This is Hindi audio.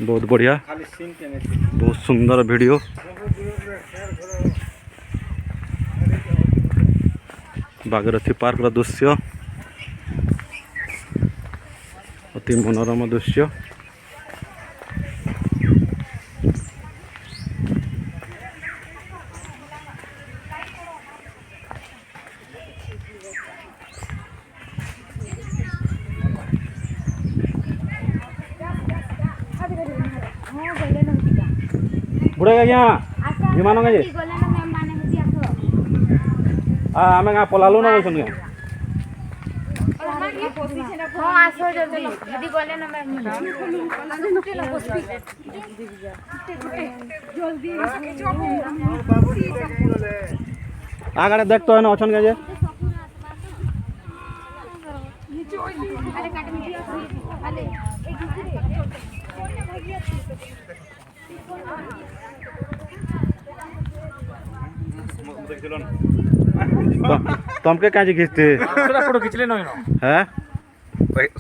बहुत बढ़िया, बहुत सुंदर वीडियो। भागीरथी पार्क दृश्य अति मनोरम दृश्य। बुढ़े आज्ञा विमान गए आम गाँ पलालु ना बोल आगे देख तो है ना अच्छन गए तुमके क्या खींचते फोटो खींचले ना है